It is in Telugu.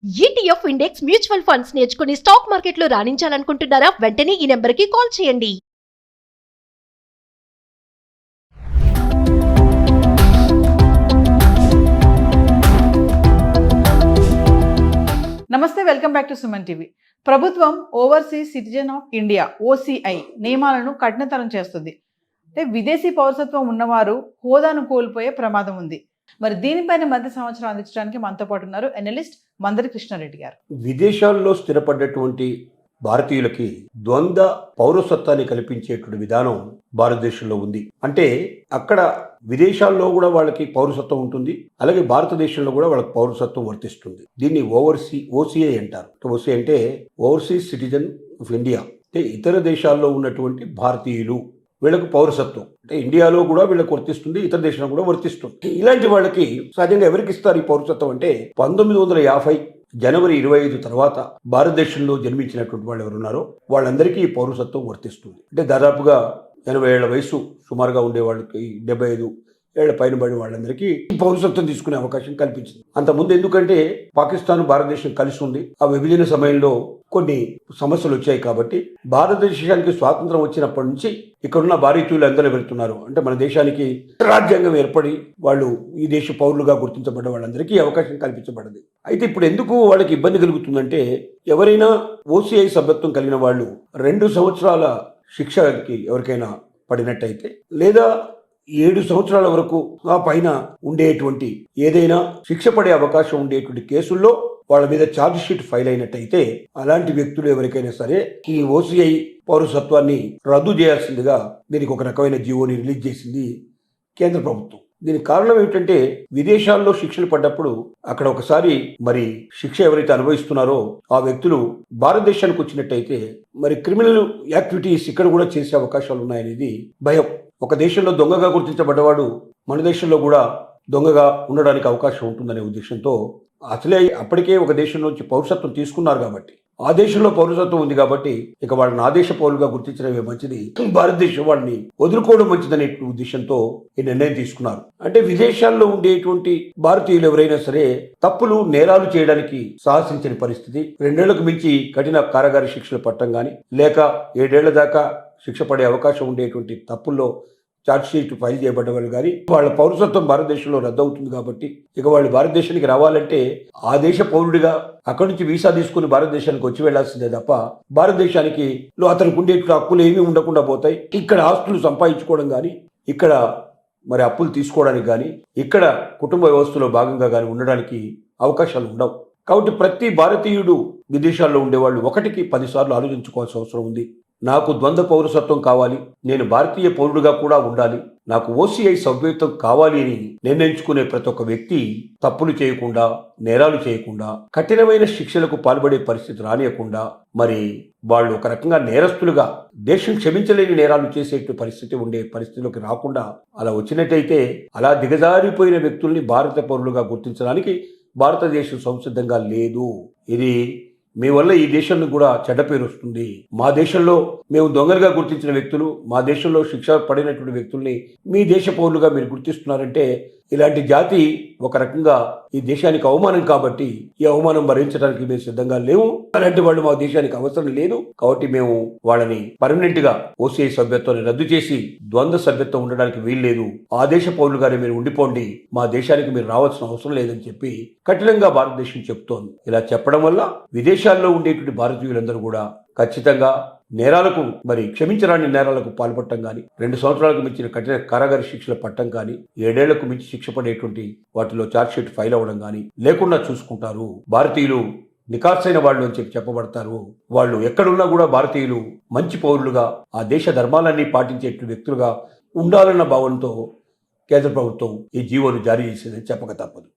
ఈటీఎఫ్ ఇండెక్స్ మ్యూచువల్ ఫండ్స్ నేర్చుకుని స్టాక్ మార్కెట్లో రాణించాలనుకుంటున్నారా? వెంటనే ఈ నెంబర్కి కాల్ చేయండి. నమస్తే, welcome back to Suman TV. ప్రభుత్వం overseas citizen of India OCI నియమాలను కఠినతరం చేస్తుంది. అంటే విదేశీ పౌరసత్వం ఉన్నవారు హోదాను కోల్పోయే ప్రమాదం ఉంది. మరి దీనిపైన మధ్య సంవత్సరం అందించడానికి మనతో పాటు ఉన్నారు ఎనలిస్ట్ మందరి కృష్ణారెడ్డి గారు. విదేశాల్లో స్థిరపడ్డటువంటి భారతీయులకి ద్వంద్వ పౌరసత్వాన్ని కల్పించేటువంటి విధానం భారతదేశంలో ఉంది. అంటే అక్కడ విదేశాల్లో కూడా వాళ్ళకి పౌరసత్వం ఉంటుంది, అలాగే భారతదేశంలో కూడా వాళ్ళకి పౌరసత్వం వర్తిస్తుంది. దీన్ని ఓసీఐ అంటారు. ఓసీఐ అంటే ఓవర్సీస్ సిటిజన్ ఆఫ్ ఇండియా. అంటే ఇతర దేశాల్లో ఉన్నటువంటి భారతీయులు, వీళ్ళకు పౌరసత్వం అంటే ఇండియాలో కూడా వీళ్ళకి వర్తిస్తుంది, ఇతర దేశంలో కూడా వర్తిస్తుంది. ఇలాంటి వాళ్ళకి సహజంగా ఎవరికి ఇస్తారు ఈ పౌరసత్వం అంటే 1950 జనవరి 25 తర్వాత భారతదేశంలో జన్మించినటువంటి వాళ్ళు ఎవరున్నారో వాళ్ళందరికీ ఈ పౌరసత్వం వర్తిస్తుంది. అంటే దాదాపుగా 80 ఏళ్ల వయసు సుమారుగా ఉండే వాళ్ళకి, 75 ఏళ్ల పైన పడిన వాళ్ళందరికీ పౌరసత్వం తీసుకునే అవకాశం కల్పించింది. అంతకుముందు ఎందుకంటే పాకిస్తాన్ భారతదేశం కలిసి ఉంది, ఆ విభజన సమయంలో కొన్ని సమస్యలు వచ్చాయి కాబట్టి భారతదేశానికి స్వాతంత్రం వచ్చినప్పటి నుంచి ఇక్కడున్న భారతీయులు అందరూ వెళ్తున్నారు. అంటే మన దేశానికి రాజ్యాంగం ఏర్పడి వాళ్ళు ఈ దేశ పౌరులుగా గుర్తించబడ్డ వాళ్ళందరికీ అవకాశం కల్పించబడింది. అయితే ఇప్పుడు ఎందుకు వాళ్ళకి ఇబ్బంది కలుగుతుందంటే, ఎవరైనా ఓసీఐ సభ్యత్వం కలిగిన వాళ్ళు 2 సంవత్సరాల శిక్షకి ఎవరికైనా పడినట్టయితే, లేదా 7 సంవత్సరాల వరకు ఆ పైన ఉండేటువంటి ఏదైనా శిక్ష పడే అవకాశం ఉండేటువంటి కేసుల్లో వాళ్ళ మీద ఛార్జ్ షీట్ ఫైల్ అయినట్టయితే, అలాంటి వ్యక్తులు ఎవరికైనా సరే ఈ ఓసీఐ పౌరసత్వాన్ని రద్దు చేయాల్సిందిగా దీనికి ఒక రకమైన జీవోని రిలీజ్ చేసింది కేంద్ర ప్రభుత్వం. దీనికి కారణం ఏమిటంటే, విదేశాల్లో శిక్షలు పడ్డప్పుడు అక్కడ ఒకసారి మరి శిక్ష ఎవరైతే అనుభవిస్తున్నారో ఆ వ్యక్తులు భారతదేశానికి వచ్చినట్టయితే మరి క్రిమినల్ యాక్టివిటీస్ ఇక్కడ కూడా చేసే అవకాశాలు ఉన్నాయనేది భయం. ఒక దేశంలో దొంగగా గుర్తించబడ్డవాడు మన దేశంలో కూడా దొంగగా ఉండడానికి అవకాశం ఉంటుందనే ఉద్దేశంతో అసలే అప్పటికే ఒక దేశం నుంచి పౌరసత్వం తీసుకున్నారు కాబట్టి, ఆ దేశంలో పౌరసత్వం ఉంది కాబట్టి ఇక వాళ్ళని ఆ దేశ పౌరులుగా గుర్తించడమే మంచిది, భారతదేశం వాళ్ళని వదులుకోవడం మంచిదనే ఉద్దేశంతో ఈ నిర్ణయం తీసుకున్నారు. అంటే విదేశాల్లో ఉండేటువంటి భారతీయులు ఎవరైనా సరే తప్పులు నేరాలు చేయడానికి సాహసించని పరిస్థితి, 2 ఏళ్లకు మించి కఠిన కారాగార శిక్షలు పట్టడం కానీ, లేక 7 ఏళ్ల దాకా శిక్ష పడే అవకాశం ఉండేటువంటి తప్పుల్లో ఛార్జ్ షీట్ ఫైల్ చేయబడ్డ వాళ్ళు కానీ వాళ్ళ పౌరసత్వం భారతదేశంలో రద్దు అవుతుంది. కాబట్టి ఇక వాళ్ళు భారతదేశానికి రావాలంటే ఆ దేశ పౌరుడిగా అక్కడి నుంచి వీసా తీసుకుని భారతదేశానికి వచ్చి వెళ్లాల్సిందే తప్ప భారతదేశానికి అతనికి ఉండే హక్కులు ఏమీ ఉండకుండా పోతాయి. ఇక్కడ ఆస్తులు సంపాదించుకోవడం కానీ, ఇక్కడ మరి అప్పులు తీసుకోవడానికి కానీ, ఇక్కడ కుటుంబ వ్యవస్థలో భాగంగా కానీ ఉండడానికి అవకాశాలు ఉండవు. కాబట్టి ప్రతి భారతీయుడు విదేశాల్లో ఉండేవాళ్ళు 1కి 10 సార్లు ఆలోచించుకోవాల్సిన అవసరం ఉంది. నాకు ద్వంద్వ పౌరసత్వం కావాలి, నేను భారతీయ పౌరుడుగా కూడా ఉండాలి, నాకు ఓసీఐ సభ్యత్వం కావాలి అని నిర్ణయించుకునే ప్రతి ఒక్క వ్యక్తి తప్పులు చేయకుండా, నేరాలు చేయకుండా, కఠినమైన శిక్షలకు పాల్పడే పరిస్థితి రానియకుండా, మరి వాళ్ళు ఒక రకంగా నేరస్తులుగా దేశం క్షమించలేని నేరాలు చేసే పరిస్థితి ఉండే పరిస్థితిలోకి రాకుండా అలా వచ్చినట్టయితే, అలా దిగజారిపోయిన వ్యక్తుల్ని భారత పౌరులుగా గుర్తించడానికి భారతదేశం సంసిద్ధంగా లేదు. ఇది మీ వల్ల ఈ దేశానికి కూడా చెడ్డ పేరు వస్తుంది. మా దేశంలో మేము దొంగలుగా గుర్తించిన వ్యక్తులు, మా దేశంలో శిక్ష పడినటువంటి వ్యక్తుల్ని మీ దేశ పౌరులుగా మీరు గుర్తిస్తున్నారంటే ఇలాంటి జాతి ఒక రకంగా ఈ దేశానికి అవమానం. కాబట్టి ఈ అవమానం భరించడానికి మేము సిద్ధంగా లేవు. అలాంటి వాళ్ళు మా దేశానికి అవసరం లేదు. కాబట్టి మేము వాళ్ళని పర్మనెంట్ గా ఓసీఐ సభ్యత్వాన్ని రద్దు చేసి ద్వంద్వ సభ్యత్వం ఉండడానికి వీల్లేదు, ఆ దేశ పౌరులుగానే మీరు ఉండిపోండి, మా దేశానికి మీరు రావాల్సిన అవసరం లేదని చెప్పి కఠినంగా భారతదేశం చెప్తోంది. ఇలా చెప్పడం వల్ల విదేశాల్లో ఉండేటువంటి భారతీయులందరూ కూడా ఖచ్చితంగా నేరాలకు, మరి క్షమించరాని నేరాలకు పాల్పడటం కానీ, 2 సంవత్సరాలకు మించిన కఠిన కారాగార శిక్షలు పట్టడం కానీ, 7 ఏళ్లకు మించి శిక్ష పడేటువంటి వాటిలో ఛార్జ్ షీట్ ఫైల్ అవ్వడం కానీ లేకుండా చూసుకుంటారు. భారతీయులు నికార్సైన వాళ్ళు అని చెప్పబడతారు. వాళ్ళు ఎక్కడున్నా కూడా భారతీయులు మంచి పౌరులుగా, ఆ దేశ ధర్మాలన్నీ పాటించేటువంటి వ్యక్తులుగా ఉండాలన్న భావనతో కేంద్ర ప్రభుత్వం ఈ జీవోను జారీ చేసిందని చెప్పక తప్పదు.